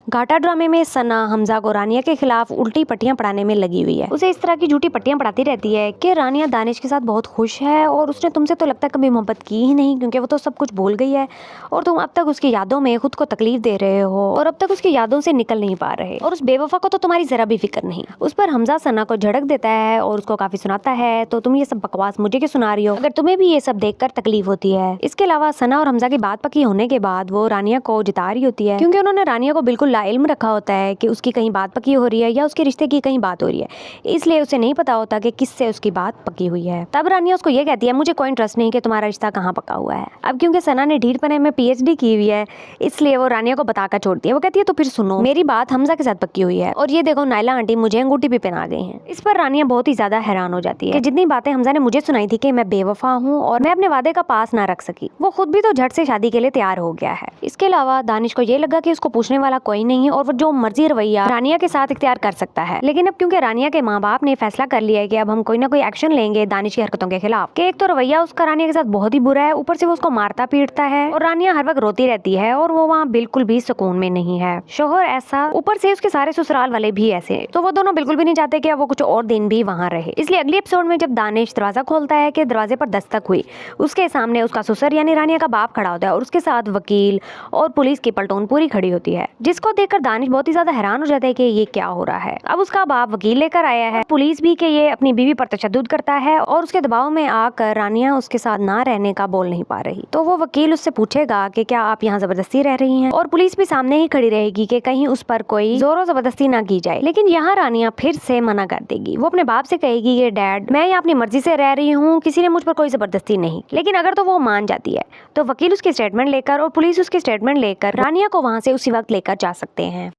घाटा ड्रामे में सना हमजा को रानिया के खिलाफ उल्टी पट्टियां पढ़ाने में लगी हुई है। उसे इस तरह की झूठी पट्टियां पढ़ाती रहती है कि रानिया दानिश के साथ बहुत खुश है और उसने तुमसे तो लगता है कभी मोहब्बत की ही नहीं, क्योंकि वो तो सब कुछ भूल गई है और तुम अब तक उसकी यादों में खुद को तकलीफ दे रहे हो और अब तक उसकी यादों से निकल नहीं पा रहे और उस बेवफा को तो तुम्हारी जरा भी फिक्र नहीं। उस पर हमजा सना को झड़क देता है और उसको काफी सुनाता है, तो तुम ये सब बकवास मुझे क्यों सुना रही हो, अगर तुम्हें भी ये सब देखकर तकलीफ होती है। इसके अलावा सना और हमजा की बात पक्की होने के बाद वो रानिया को जिता रही होती है, क्योंकि उन्होंने रानिया को बिल्कुल लाइल्म रखा होता है कि उसकी कहीं बात पक्की हो रही है या उसके रिश्ते की कहीं बात हो रही है, इसलिए उसे नहीं पता होता कि किससे उसकी बात पक्की हुई है। तब रानिया उसको ये कहती है, मुझे कोई इंटरेस्ट नहीं कि तुम्हारा रिश्ता कहाँ पक्का हुआ है। अब क्योंकि सना ने ढीठपने में PhD की हुई है, इसलिए वो रानिया को बताकर छोड़ती है। वो कहती है तो फिर सुनो, मेरी बात हमजा के साथ पक्की हुई है और ये देखो नायला आंटी मुझे अंगूठी भी पहना गई है। इस पर रानिया बहुत ही ज्यादा हैरान हो जाती है कि जितनी बातें हमजा ने मुझे सुनाई थी कि मैं बेवफा हूँ और मैं अपने वादे का पास ना रख सकी, वो खुद भी तो झट से शादी के लिए तैयार हो गया है। इसके अलावा दानिश को ये लगा कि उसको पूछने वाला कोई नहीं है और वो जो मर्जी रवैया रानिया के साथ इख्तियार कर सकता है। लेकिन अब क्योंकि रानिया के माँ बाप ने फैसला कर लिया है कि अब हम कोई ना कोई एक्शन लेंगे दानिश की हरकतों के खिलाफ, कि एक तो रवैया उसका रानिया के साथ बहुत ही बुरा है, ऊपर से वो उसको मारता पीटता है और रानिया हर वक्त रोती रहती है और वो वहाँ बिल्कुल भी सुकून में नहीं है। शोहर ऐसा, ऊपर से उसके सारे ससुराल वाले भी ऐसे, तो वो दोनों बिल्कुल भी नहीं चाहते कि वो कुछ और दिन भी वहाँ रहे। इसलिए अगले एपिसोड में जब दानिश दरवाजा खोलता है कि दरवाजे पर दस्तक हुई, उसके सामने उसका ससुर यानी रानिया का बाप खड़ा होता है और उसके साथ वकील और पुलिस की पलटून पूरी खड़ी होती है, जिसको देखकर दानिश बहुत ही ज्यादा हैरान हो जाता है कि ये क्या हो रहा है। अब उसका बाप वकील लेकर आया है, पुलिस भी कि ये अपनी बीवी पर तशद्दुद करता है और उसके दबाव में आकर रानिया उसके साथ ना रहने का बोल नहीं पा रही, तो वो वकील उससे पूछेगा कि क्या आप यहाँ जबरदस्ती रह रही हैं, और पुलिस भी सामने ही खड़ी रहेगी कि कहीं उस पर कोई जोरों जबरदस्ती ना की जाए। लेकिन यहाँ रानिया फिर से मना कर देगी, वो अपने बाप से कहेगी कि डैड मैं यहाँ अपनी मर्जी से रह रही हूँ, किसी ने मुझ पर कोई जबरदस्ती नहीं। लेकिन अगर तो वो मान जाती है तो वकील उसकी स्टेटमेंट लेकर और पुलिस उसकी स्टेटमेंट लेकर रानिया को वहाँ से उसी वक्त लेकर जा सकते हैं।